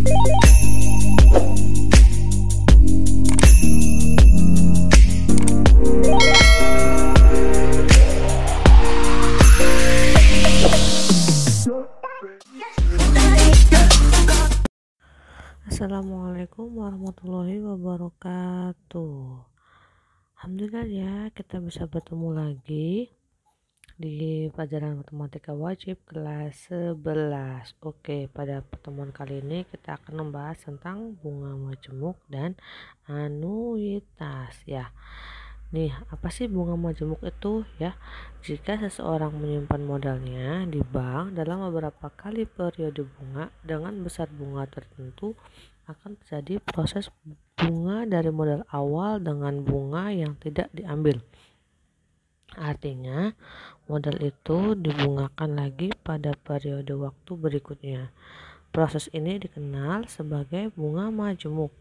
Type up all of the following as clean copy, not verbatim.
Assalamualaikum warahmatullahi wabarakatuh. Alhamdulillah ya, kita bisa bertemu lagi di pelajaran matematika wajib kelas 11. Oke, pada pertemuan kali ini kita akan membahas tentang bunga majemuk dan anuitas ya. Nih, apa sih bunga majemuk itu ya? Jika seseorang menyimpan modalnya di bank dalam beberapa kali periode bunga dengan besar bunga tertentu, akan terjadi proses bunga dari modal awal dengan bunga yang tidak diambil. Artinya, modal itu dibungakan lagi pada periode waktu berikutnya. Proses ini dikenal sebagai bunga majemuk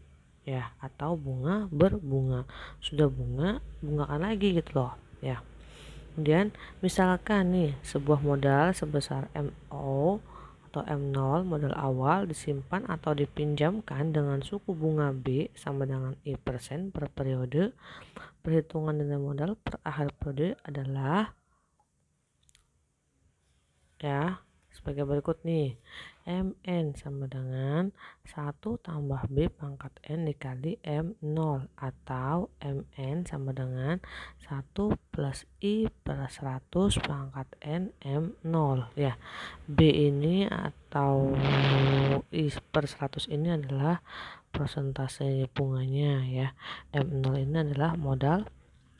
ya, atau bunga berbunga. Sudah bunga, bungakan lagi gitu loh ya. Kemudian misalkan nih sebuah modal sebesar MO atau M0 modal awal disimpan atau dipinjamkan dengan suku bunga B sama dengan I% per periode. Perhitungan nilai modal per akhir periode adalah ya sebagai berikut nih. MN sama dengan 1 tambah B pangkat N dikali M0, atau MN sama dengan 1 plus I per 100 pangkat N M0 ya. B ini atau I per 100 ini adalah persentase bunganya ya. M0 ini adalah modal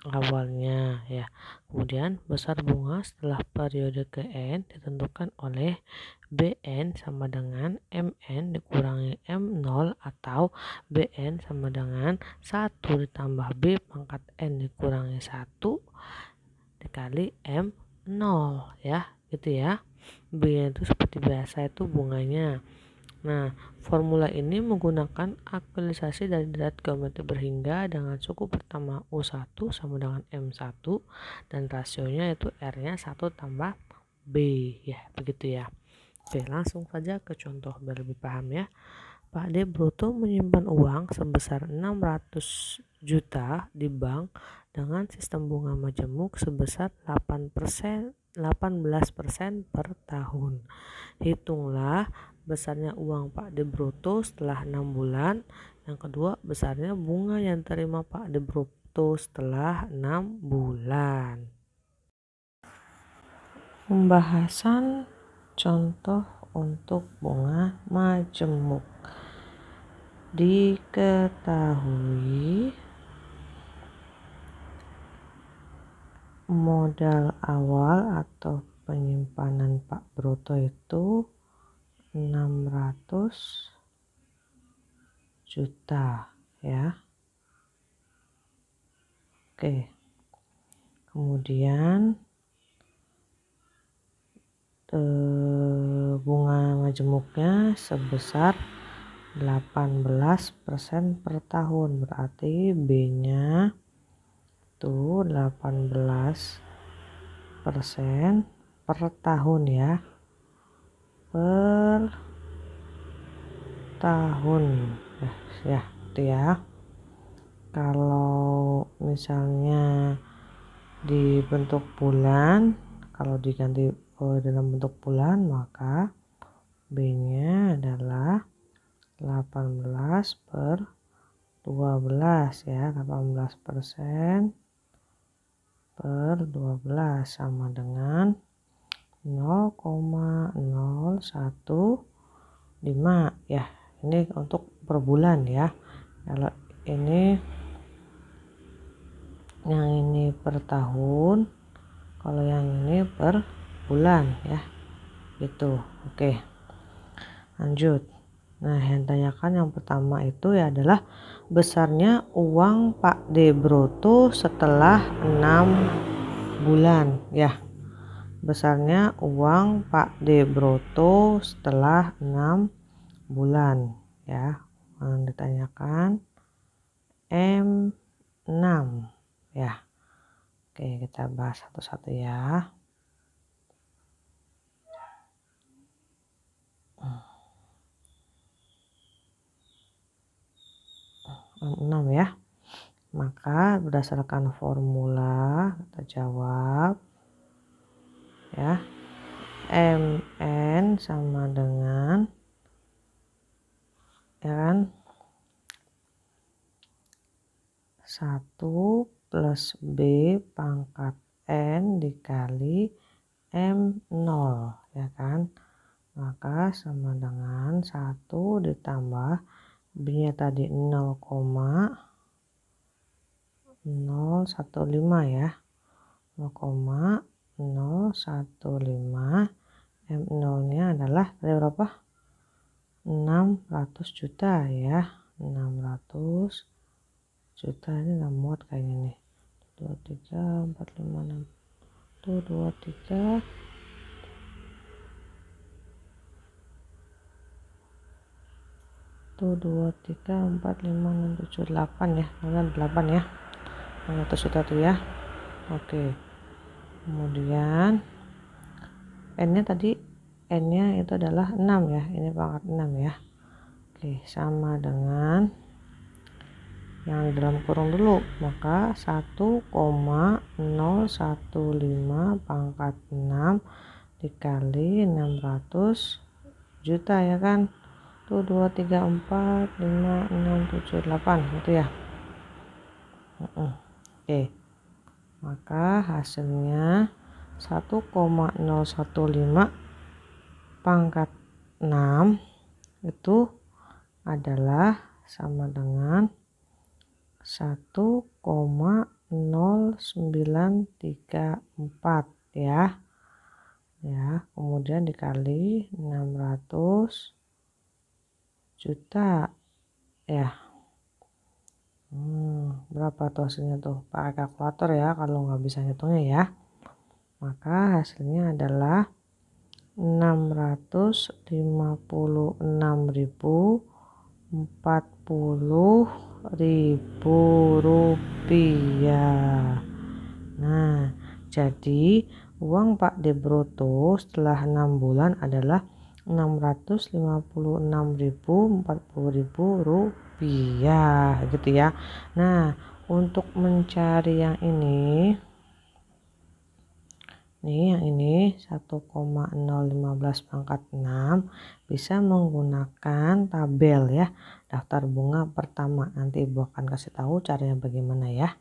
awalnya ya. Kemudian besar bunga setelah periode ke N ditentukan oleh BN sama dengan MN dikurangi M0, atau BN sama dengan 1 ditambah B pangkat N dikurangi 1 dikali M0 ya, gitu ya. B itu seperti biasa itu bunganya. Nah, formula ini menggunakan aktualisasi dari derajat geometri berhingga dengan suku pertama U1 sama dengan M1 dan rasionya itu R-nya 1 tambah B ya, begitu ya. Oke, langsung saja ke contoh biar lebih paham ya. Pak D Broto menyimpan uang sebesar 600 juta di bank dengan sistem bunga majemuk sebesar 18% per tahun. Hitunglah besarnya uang Pak D Broto setelah 6 bulan. Yang kedua, besarnya bunga yang terima Pak D Broto setelah 6 bulan. Pembahasan contoh untuk bunga majemuk. Diketahui modal awal atau penyimpanan Pak Broto itu 600 juta ya. Oke. Kemudian bunga majemuknya sebesar 18% per tahun, berarti B-nya itu 18% per tahun ya, per tahun ya itu ya. Kalau misalnya di bentuk bulan, kalau diganti dalam bentuk bulan, maka B-nya adalah 18 per 12 ya, 18% per 12 sama dengan 0,015 ya. Ini untuk per bulan ya. Kalau ini yang ini per tahun, kalau yang ini per bulan ya, gitu. Oke, lanjut. Nah, yang tanyakan yang pertama itu ya adalah besarnya uang Pak D Broto setelah 6 bulan ya. Besarnya uang Pak D Broto setelah 6 bulan ya. Yang ditanyakan M6 ya. Oke, kita bahas satu-satu ya. 6 ya. Maka berdasarkan formula kita jawab ya, MN sama dengan ya kan 1 plus B pangkat N dikali M0 ya kan. Maka sama dengan 1 ditambah B nya tadi 0,015 ya, 0,015. M0 nya adalah dari berapa? 600 juta ya, 600 juta. Ini nggak muat kayaknya nih. 23 4 5 6 tuh 23 tuh 23 4 5 6 7 8 ya, mana 8 ya, 600 juta tuh ya. Oke, kemudian N nya tadi, N nya itu adalah 6 ya, ini pangkat 6 ya. Oke, sama dengan yang di dalam kurung dulu, maka 1,015 pangkat 6 dikali 600 juta ya kan. Tuh 2 3 4 5 6 7 8 gitu ya. Oke, maka hasilnya 1,015 pangkat 6 itu adalah sama dengan 1,0934 ya. Ya, kemudian dikali 600 juta ya. Berapa tuh hasilnya tuh? Pakai kalkulator ya kalau nggak bisa hitungnya ya. Maka hasilnya adalah 656.040.000 rupiah. Nah, jadi uang Pak De Broto setelah 6 bulan adalah 656.040.000 rupiah gitu ya. Nah, untuk mencari yang ini nih, yang ini 1,015 pangkat 6 bisa menggunakan tabel ya, daftar bunga pertama. Nanti Ibu akan kasih tahu caranya bagaimana ya.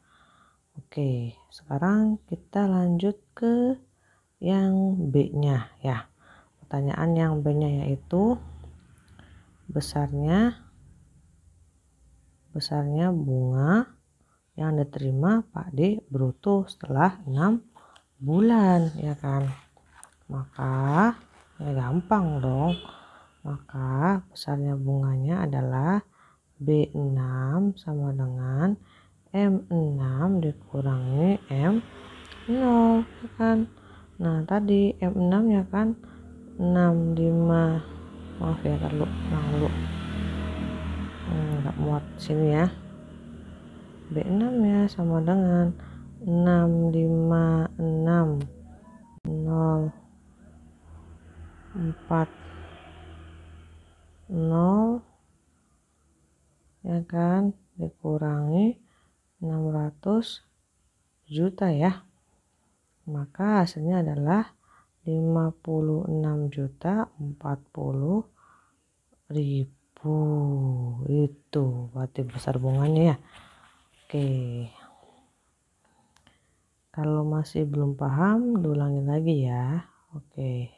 Oke, sekarang kita lanjut ke yang B nya ya. Pertanyaan yang B nya yaitu besarnya bunga yang diterima Pak D Broto setelah 6 bulan ya kan. Maka ya gampang dong. Maka besarnya bunganya adalah B6 sama dengan M6 dikurangi M0 ya kan. Nah, tadi M6 ya kan 65, maaf ya, terlalu nggak muat sini ya. B6 ya sama dengan 656 0 4 0 ya kan dikurangi 600 juta ya. Maka hasilnya adalah 56.040.000. Itu berarti besar bunganya ya. Oke, kalau masih belum paham diulangi lagi ya. Oke,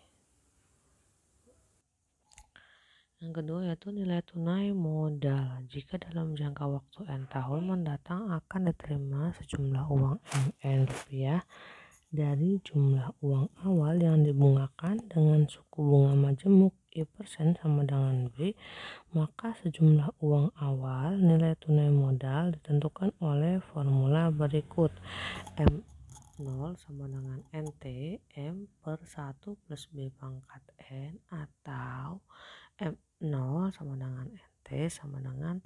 yang kedua yaitu nilai tunai modal. Jika dalam jangka waktu N tahun mendatang akan diterima sejumlah uang MN rupiah dari jumlah uang awal yang dibungakan dengan suku bunga majemuk I% sama dengan B, maka sejumlah uang awal nilai tunai modal ditentukan oleh formula berikut. M0 sama dengan NT M per 1 plus B pangkat N, atau M0 sama dengan NT sama dengan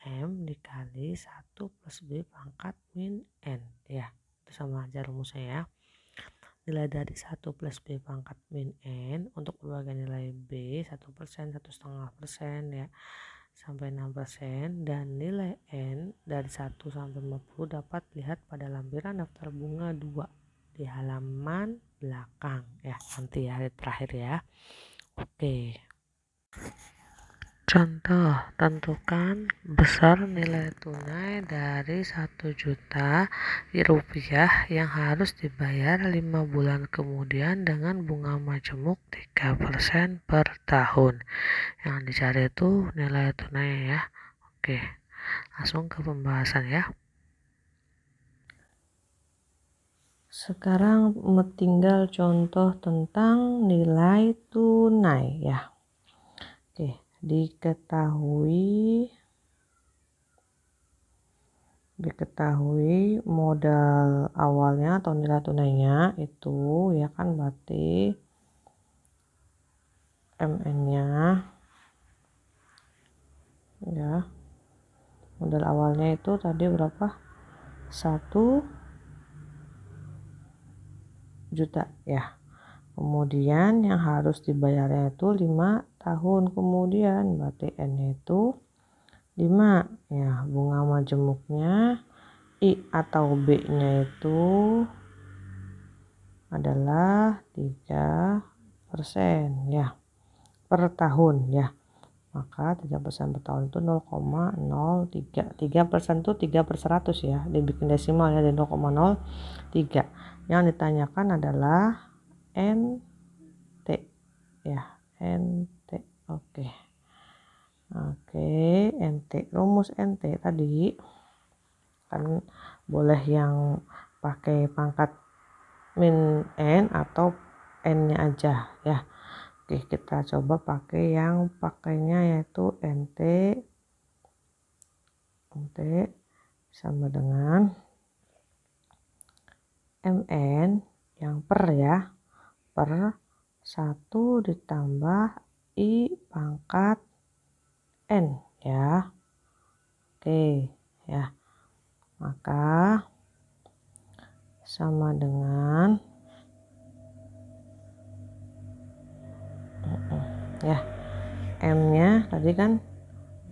M dikali 1 plus B pangkat min N ya. Itu sama aja rumusnya ya. Nilai dari 1 plus B pangkat min N untuk berbagai nilai B 1%, 1,5% ya. sampai 6% dan nilai N dari 1 sampai 50 dapat lihat pada lampiran daftar bunga 2 di halaman belakang ya, nanti ya di terakhir ya. Oke. Contoh, tentukan besar nilai tunai dari 1 juta rupiah yang harus dibayar 5 bulan kemudian dengan bunga majemuk 3% per tahun. Yang dicari itu nilai tunai ya. Oke, langsung ke pembahasan ya. Sekarang tinggal contoh tentang nilai tunai ya. Oke, diketahui modal awalnya atau nilai tunainya itu ya kan, berarti MN-nya ya, modal awalnya itu tadi berapa? 1 juta ya. Kemudian yang harus dibayarnya itu 5 tahun kemudian, berarti N-nya itu 5 ya. Bunga majemuknya I atau B-nya itu adalah 3% ya per tahun ya. Maka 3% per tahun itu 0,03. 3% itu 3/100 ya, dibikin desimal ya, dari 0,03. Yang ditanyakan adalah NT ya, NT. Oke, NT. Rumus NT tadi kan boleh yang pakai pangkat min N atau N-nya aja ya. Oke, kita coba pakai yang pakainya yaitu NT sama dengan MN yang per ya, per 1 ditambah I pangkat N ya. Oke ya, maka sama dengan ya, M-nya tadi kan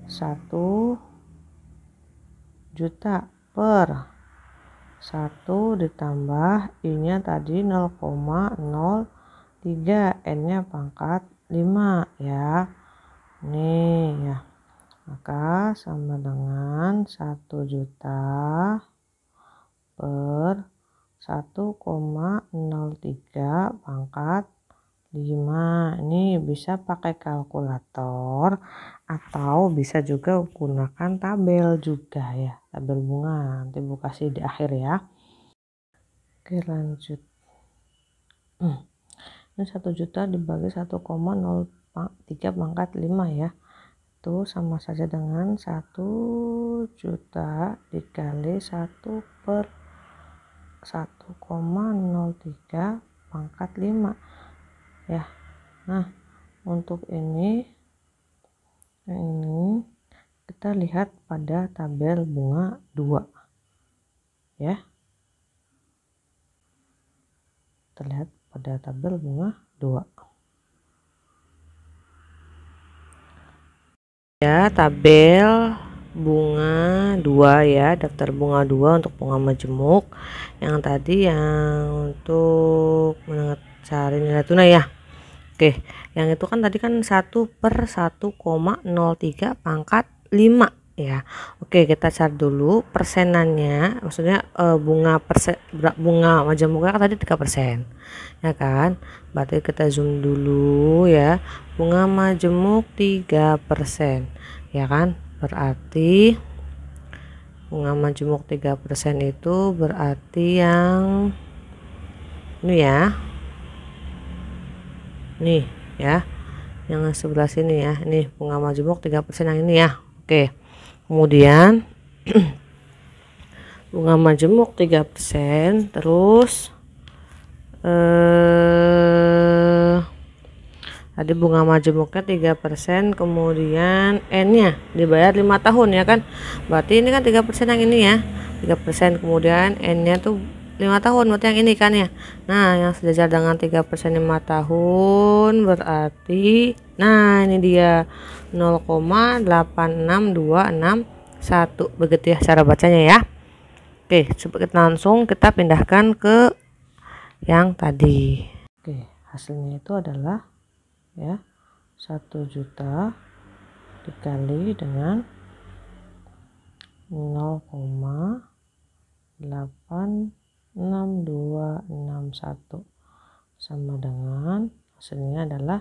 1 juta per 1 ditambah I-nya tadi 0,03, N-nya pangkat 5 ya. Nih ya, maka sama dengan 1 juta per 1,03 pangkat 5. Ini bisa pakai kalkulator atau bisa juga gunakan tabel juga ya, tabel bunga. Nanti Bu kasih di akhir ya. Oke, lanjut. Ini 1 juta dibagi 1,03 pangkat 5 ya. Itu sama saja dengan 1 juta dikali 1 per 1,03 pangkat 5 ya. Nah, untuk ini kita lihat pada tabel bunga 2 ya. Kita lihat pada tabel bunga 2 ya, tabel bunga 2 ya, daftar bunga 2 untuk bunga majemuk. Yang tadi yang untuk mencari nilai tunai ya. Oke, yang itu kan tadi kan 1 per 1,03 pangkat 5 ya. Oke, kita cari dulu persenannya, maksudnya bunga majemuknya kan tadi 3% ya kan. Berarti kita zoom dulu ya, bunga majemuk 3% ya kan. Berarti bunga majemuk 3% itu berarti yang ini ya, nih ya, yang sebelah sini ya, ini bunga majemuk 3% yang ini ya. Oke, kemudian bunga majemuk 3%, terus tadi bunga majemuknya 3%, kemudian N-nya dibayar 5 tahun ya kan. Berarti ini kan 3% yang ini ya, 3%, kemudian N-nya tuh 5 tahun berarti yang ini kan ya. Nah, yang sejajar dengan 3% 5 tahun berarti nah ini dia 0,86261 begitu ya cara bacanya ya. Oke, coba kita langsung kita pindahkan ke yang tadi. Oke, hasilnya itu adalah ya 1 juta dikali dengan 0,86261 sama dengan hasilnya adalah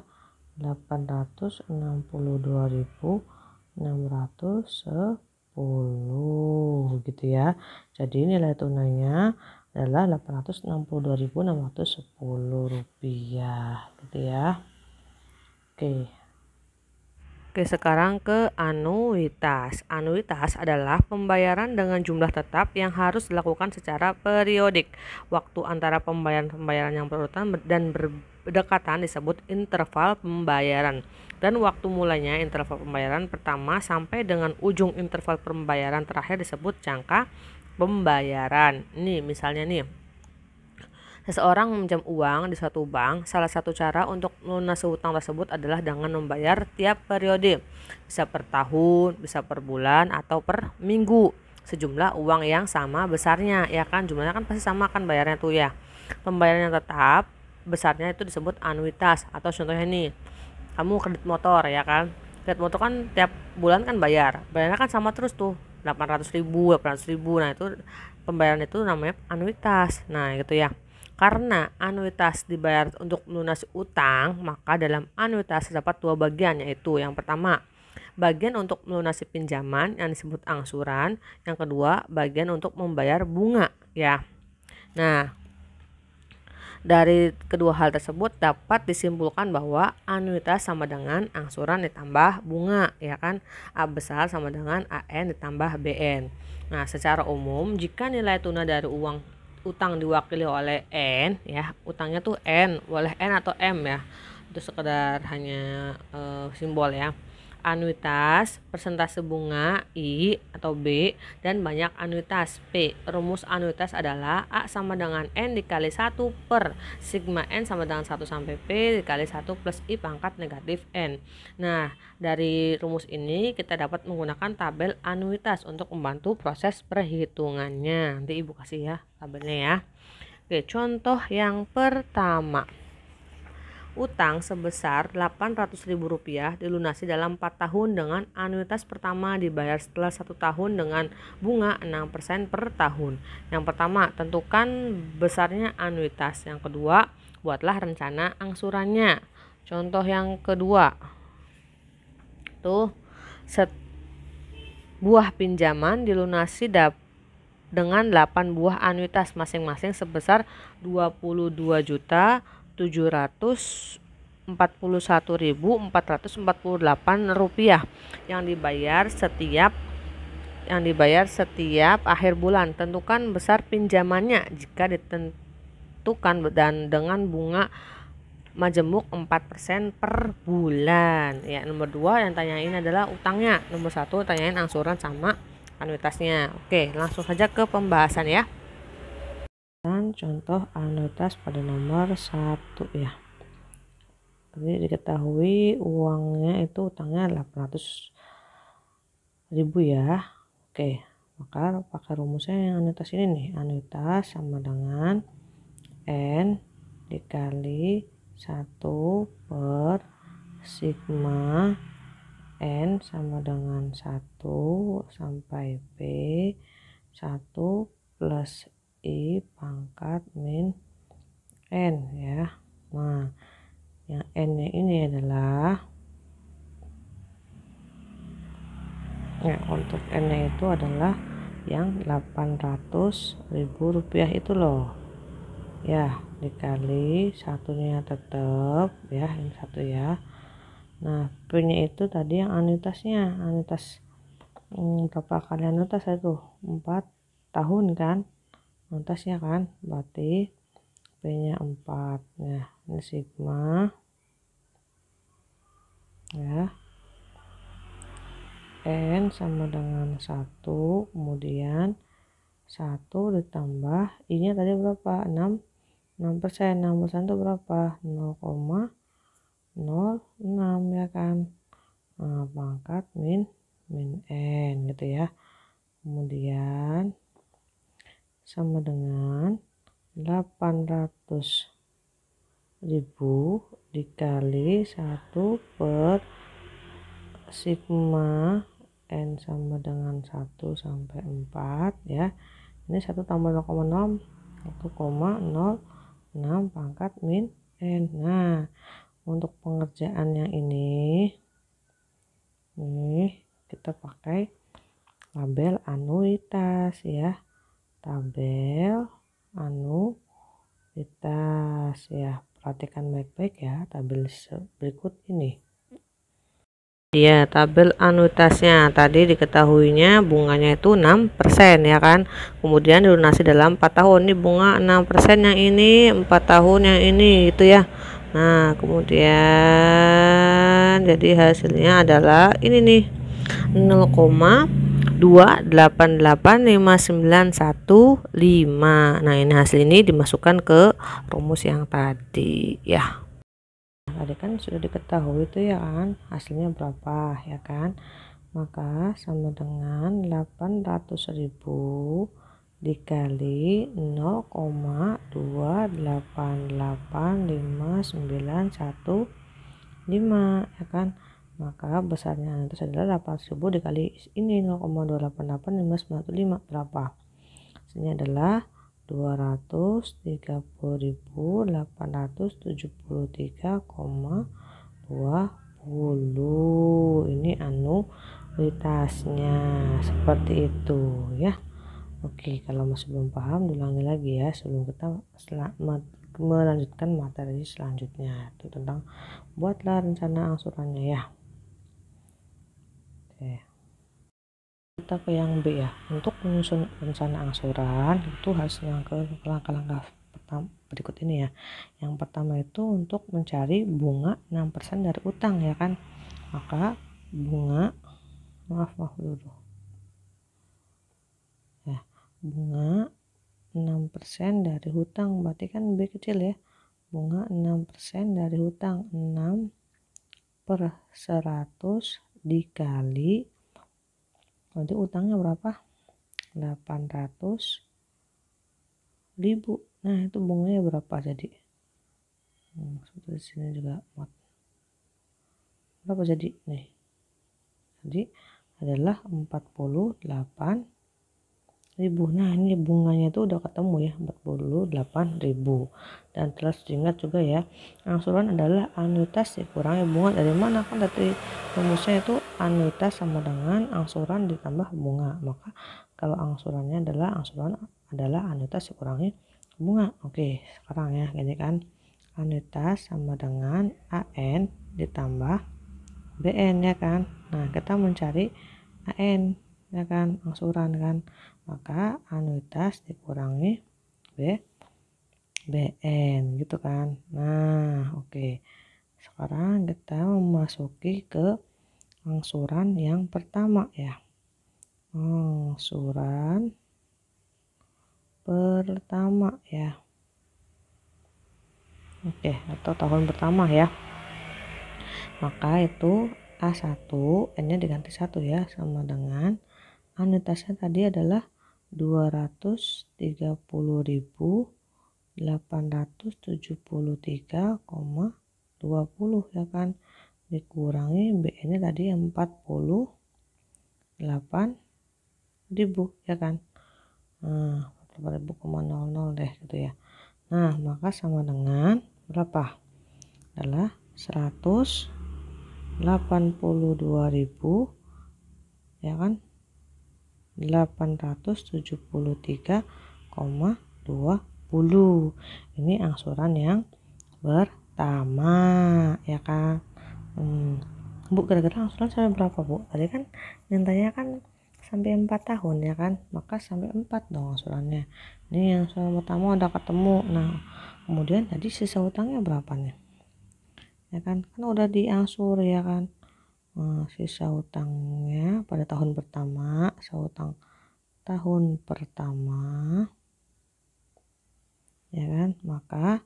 862.610 gitu ya. Jadi nilai tunainya adalah 862.610 rupiah gitu ya. Oke, sekarang ke anuitas. Anuitas adalah pembayaran dengan jumlah tetap yang harus dilakukan secara periodik. Waktu antara pembayaran yang berurutan dan berdekatan disebut interval pembayaran. Dan waktu mulainya interval pembayaran pertama sampai dengan ujung interval pembayaran terakhir disebut jangka pembayaran. Ini misalnya nih. Seseorang meminjam uang di suatu bank. Salah satu cara untuk melunasi hutang tersebut adalah dengan membayar tiap periode, bisa per tahun, bisa per bulan, atau per minggu, sejumlah uang yang sama besarnya, ya kan, jumlahnya kan pasti sama kan bayarnya tuh ya. Pembayaran yang tetap besarnya itu disebut anuitas. Atau contohnya nih, kamu kredit motor ya kan, kredit motor kan tiap bulan kan bayarnya kan sama terus tuh, 800.000. Nah itu pembayaran itu namanya anuitas. Nah gitu ya. Karena anuitas dibayar untuk melunasi utang, maka dalam anuitas terdapat dua bagian, yaitu yang pertama bagian untuk melunasi pinjaman yang disebut angsuran, yang kedua bagian untuk membayar bunga ya. Nah, dari kedua hal tersebut dapat disimpulkan bahwa anuitas sama dengan angsuran ditambah bunga ya kan. A besar sama dengan AN ditambah BN. Nah, secara umum jika nilai tunai dari uang utang diwakili oleh N ya, utangnya tuh N, boleh N atau M ya, itu sekedar hanya simbol ya. Anuitas, persentase bunga I atau B, dan banyak anuitas P. Rumus anuitas adalah A sama dengan N dikali 1 per sigma N sama dengan 1 sampai P dikali 1 plus I pangkat negatif N. Nah, dari rumus ini kita dapat menggunakan tabel anuitas untuk membantu proses perhitungannya. Nanti Ibu kasih ya tabelnya ya. Oke, contoh yang pertama. Utang sebesar Rp800.000 dilunasi dalam 4 tahun dengan anuitas pertama dibayar setelah 1 tahun dengan bunga 6% per tahun. Yang pertama, tentukan besarnya anuitas. Yang kedua, buatlah rencana angsurannya. Contoh yang kedua, tuh sebuah pinjaman dilunasi dengan 8 buah anuitas masing-masing sebesar Rp21.441.448 yang dibayar setiap akhir bulan. Tentukan besar pinjamannya jika ditentukan dan dengan bunga majemuk 4% per bulan. Ya, nomor 2 yang tanyain adalah utangnya. Nomor 1 tanyain angsuran sama anuitasnya. Oke, langsung saja ke pembahasan ya. Dan contoh anuitas pada nomor 1 ya. Jadi diketahui uangnya itu utangnya 800.000 ya. Oke, maka pakai rumusnya yang anuitas ini nih. Anuitas sama dengan N dikali 1 per sigma N sama dengan 1 sampai P 1 plus I pangkat min N ya. Nah, yang N nya ini adalah ya, untuk N nya itu adalah yang Rp800.000 itu loh ya, dikali satunya tetap ya, ini 1 ya. Nah, P nya itu tadi yang anuitasnya, anuitas berapa kali anuitas itu 4 tahun kan anuitasnya kan, berarti P nya 4. Nah, ini sigma ya, N sama dengan 1 kemudian 1 ditambah I-nya tadi berapa? 6%. 6% itu berapa? 0,06 ya kan. Nah, pangkat min n gitu ya. Kemudian sama dengan 800.000 dikali 1 per sigma n sama dengan 1 sampai 4 ya. Ini 1 tambah 0,6 1,06 pangkat min n. Nah, untuk pengerjaan yang ini kita pakai tabel anuitas ya. Tabel anuitas ya. Perhatikan baik-baik ya tabel berikut ini. Ya, tabel anuitasnya tadi diketahuinya bunganya itu 6% ya kan. Kemudian dilunasi dalam 4 tahun. Ini bunga 6%, yang ini 4 tahun, yang ini gitu ya. Nah, kemudian jadi hasilnya adalah ini nih, 0,2885915. Nah, ini hasil ini dimasukkan ke rumus yang tadi ya. Tadi kan sudah diketahui itu ya kan hasilnya berapa ya kan. Maka sama dengan 800.000 dikali 0,2885915 ya kan. Maka besarnya itu adalah 800.000 dikali ini 0,2885915 berapa? Hasilnya adalah 230.873,20. Ini anuitasnya seperti itu ya. Oke, kalau masih belum paham diulangi lagi ya sebelum kita melanjutkan materi selanjutnya, itu tentang buatlah rencana angsurannya ya. Oke, kita ke yang B ya. Untuk menyusun rencana angsuran itu harus yang ke langkah-langkah berikut ini ya. Yang pertama itu untuk mencari bunga 6% dari utang ya kan. Maka bunga maaf dulu ya, bunga 6% dari hutang berarti kan B kecil ya. Bunga 6% dari hutang, 6/100 dikali nanti utangnya berapa? 800.000. Nah, itu bunganya berapa jadi? Seperti sini juga berapa jadi nih? Jadi adalah 48.000. Nah, ini bunganya itu udah ketemu ya, 48.000. Dan terus diingat juga ya, angsuran adalah anuitas dikurangi bunga dari mana, kan tadi rumusnya itu anuitas sama dengan angsuran ditambah bunga. Maka kalau angsuran adalah anuitas dikurangi bunga. Oke, sekarang ya gini kan, anuitas sama dengan AN ditambah BN ya kan. Nah, kita mencari AN ya kan, angsuran kan. Maka anuitas dikurangi BN gitu kan. Nah, oke. Sekarang kita memasuki ke angsuran yang pertama ya. Angsuran pertama ya. Oke, atau tahun pertama ya. Maka itu A1 N-nya diganti 1 ya, sama dengan anuitasnya tadi adalah 230.873,20 ya kan, dikurangi BN-nya tadi 48.000 ya kan. Nah, 48.000,00 deh gitu ya. Nah, maka sama dengan berapa? Adalah 182.000 ya kan, 873,20. Ini angsuran yang pertama ya kan. Bu, kira-kira angsuran sampai berapa Bu? Tadi kan mintanya kan sampai 4 tahun ya kan, maka sampai 4 dong angsurannya. Ini yang angsuran pertama udah ketemu. Nah, kemudian tadi sisa utangnya berapa nih ya kan, udah diangsur ya kan. Sisa utangnya pada tahun pertama, sisa utang tahun pertama, ya kan, maka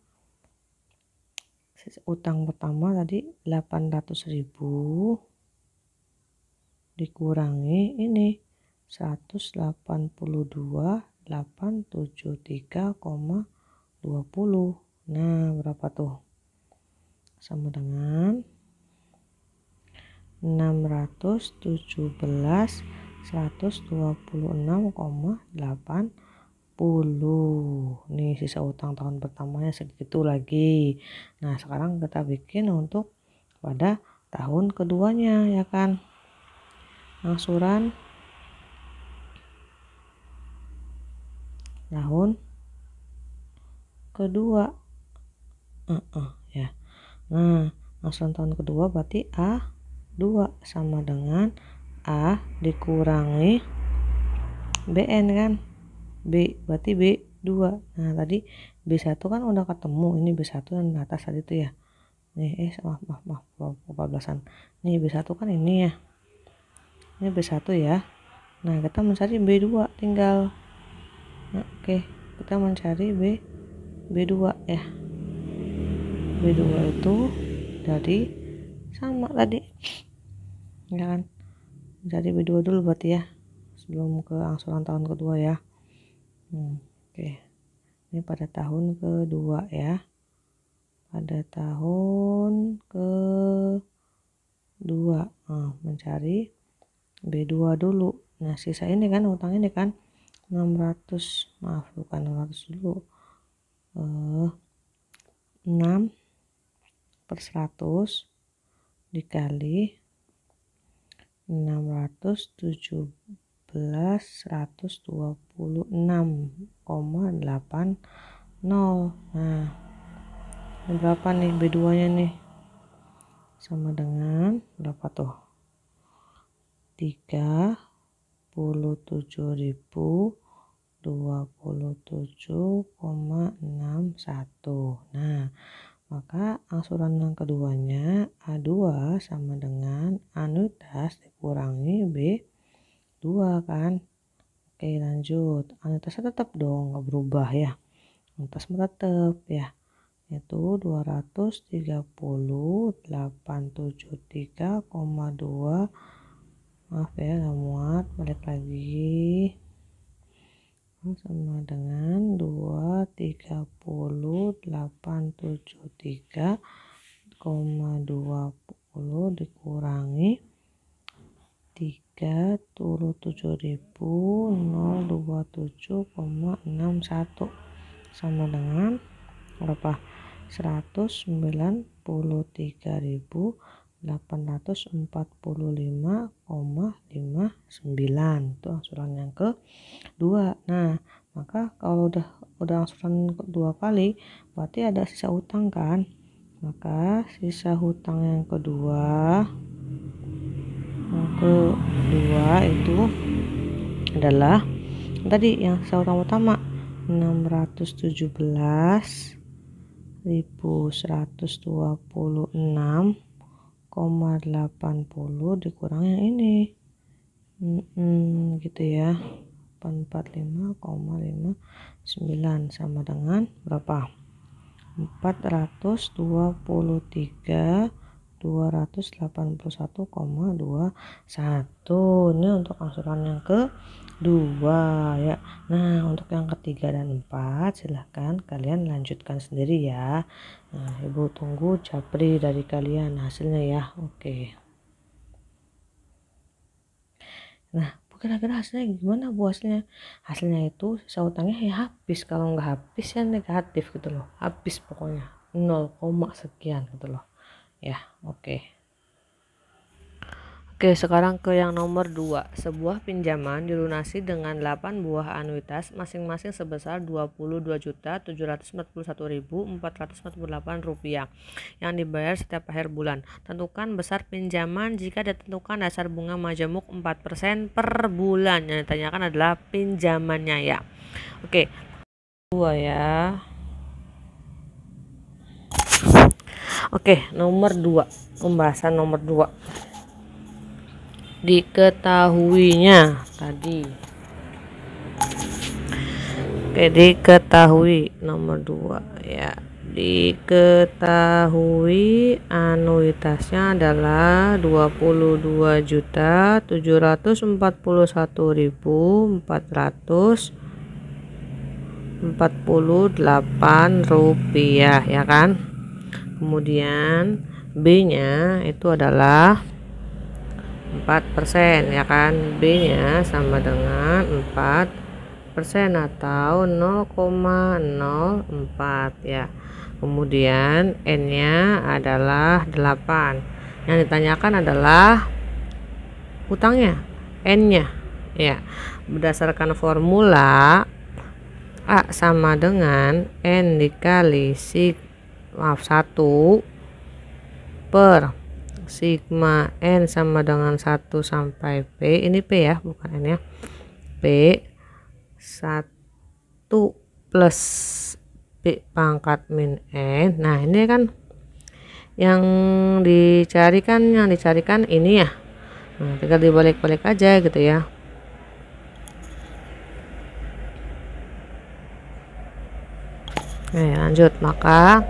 utang pertama tadi 800.000 dikurangi ini 182.873,20. Nah, berapa tuh? Sama dengan 617.126,80. Nih sisa utang tahun pertamanya segitu lagi. Nah, sekarang kita bikin untuk pada tahun keduanya, ya kan. Angsuran tahun kedua. Ya. Nah, angsuran tahun kedua berarti A2 sama dengan A dikurangi BN kan. B berarti B2. Nah, tadi B1 kan udah ketemu. Ini B1 yang atas tadi tuh ya. Nih, maaf, 14-an. Nih B1 kan ini ya. Ini B1 ya. Nah, kita mencari B2 tinggal. Nah, oke, kita mencari B2 ya. B2 itu dari sama tadi. Ya kan? Mencari B2 dulu berarti ya. Sebelum ke angsuran tahun kedua ya. Oke. Ini pada tahun kedua ya. Pada tahun kedua. Mencari B2 dulu. Nah, sisa ini kan utang ini kan 600, maaf bukan 600 dulu. 6/100 dikali 617.126,80. Nah, ini berapa nih B2 nya nih? Sama dengan berapa tuh? 37.027,61. Nah, maka angsuran yang keduanya A2 sama dengan anuitas dikurangi B2 kan. Oke, lanjut. Anuitasnya tetap dong, nggak berubah ya. Anuitas tetap ya. Itu 230.873,2. Maaf ya, nggak muat. Balik lagi. Sama dengan 230.873,20 dikurangi 37.027,61 sama dengan berapa? 190.845,59. Itu angsuran yang kedua. Nah, maka kalau udah angsuran kedua kali berarti ada sisa utang kan. Maka sisa hutang yang kedua itu adalah tadi yang sisa utang utama 617.126,80 dikurang yang ini gitu ya, 845,59 sama dengan berapa? 402.281,21. Ini untuk angsuran yang kedua ya. Nah, untuk yang ketiga dan 4 silahkan kalian lanjutkan sendiri ya. Nah, Ibu tunggu japri dari kalian hasilnya ya. Oke. Nah, kira-kira hasilnya gimana Bu hasilnya? Hasilnya itu sisa utangnya ya habis. Kalau nggak habis ya negatif gitu loh. Habis pokoknya 0, sekian gitu loh. Ya, oke. Oke, sekarang ke yang nomor 2. Sebuah pinjaman dilunasi dengan 8 buah anuitas masing-masing sebesar Rp22.741.448 yang dibayar setiap akhir bulan. Tentukan besar pinjaman jika ditentukan dasar bunga majemuk 4% per bulan. Yang ditanyakan adalah pinjamannya ya. Oke. 2 ya. Oke, nomor 2. Pembahasan nomor 2. Diketahuinya tadi Oke, diketahui nomor 2 ya. Diketahui anuitasnya adalah 22.741.448 rupiah ya kan. Kemudian B-nya itu adalah 4% ya kan. B-nya sama dengan 4% atau 0,04 ya. Kemudian N-nya adalah 8. Yang ditanyakan adalah hutangnya, N-nya ya. Berdasarkan formula A sama dengan N dikali 1 per sigma N sama dengan 1 sampai P. Ini P ya, bukan N ya. P 1 plus P pangkat min N. Nah, ini kan yang dicarikan ini ya. Nah, tinggal dibalik-balik aja gitu ya. Oke, lanjut. Maka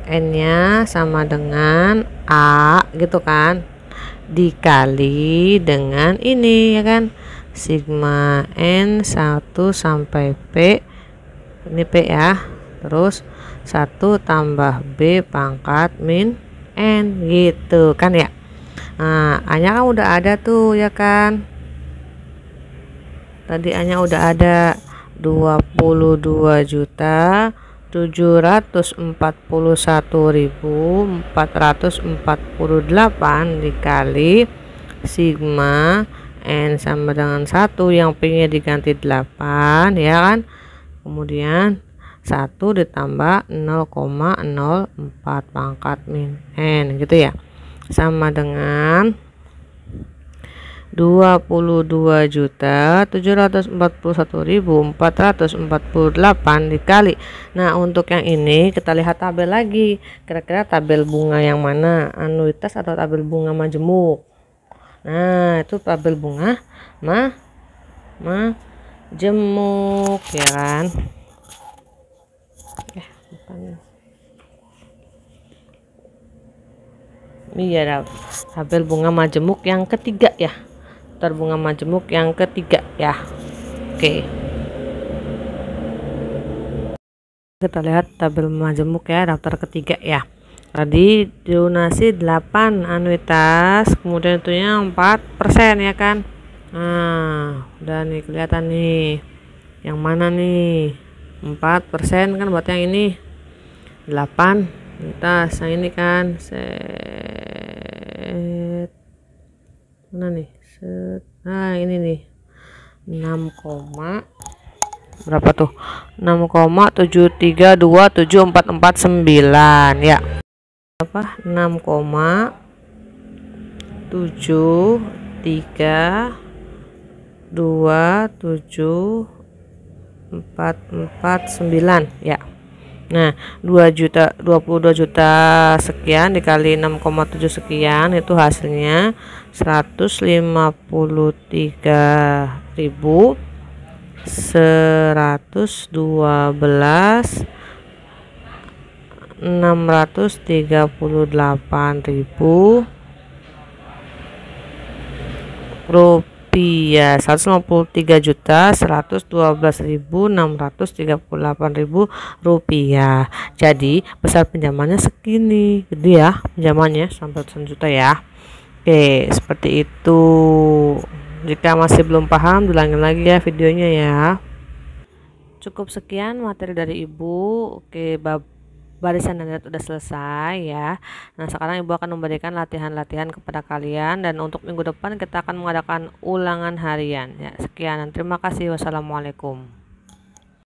N-nya sama dengan A gitu kan, dikali dengan ini ya kan, sigma N 1 sampai P, ini P ya, terus 1 tambah B pangkat min N gitu kan ya. Nah, A-nya kan udah ada tuh ya kan, tadi A-nya udah ada 22.741.448 dikali sigma N sama dengan 1 yang P-nya diganti 8 ya kan. Kemudian 1 ditambah 0,04 pangkat min N gitu ya, sama dengan 22.741.448 dikali. Nah, untuk yang ini kita lihat tabel lagi. Kira-kira tabel bunga yang mana? Anuitas atau tabel bunga majemuk? Nah, itu tabel bunga majemuk ya kan. Ini ya tabel bunga majemuk yang ketiga ya. Bunga majemuk yang ketiga ya. Oke, kita lihat tabel majemuk ya, daftar ketiga ya. Tadi donasi 8 anuitas, kemudian itunya 4% ya kan. Nah, udah nih kelihatan nih yang mana nih 4% kan, buat yang ini 8 anuitas, yang ini kan mana nih. Nah, ini nih 6, berapa tuh, 6,7327449 ya. Apa 6,7327449 ya. Nah, 22 juta sekian dikali 6,7 sekian, itu hasilnya 153.638.000 rupiah, 153.112.638.000 rupiah. Jadi besar pinjamannya segini, gede ya pinjamannya sampai ratusan juta ya. Oke, seperti itu. Jika masih belum paham, diulangi lagi ya videonya ya. Cukup sekian materi dari Ibu. Oke, barisan dan udah selesai ya. Nah, sekarang Ibu akan memberikan latihan-latihan kepada kalian, dan untuk minggu depan kita akan mengadakan ulangan harian ya. Sekian dan terima kasih. Wassalamualaikum.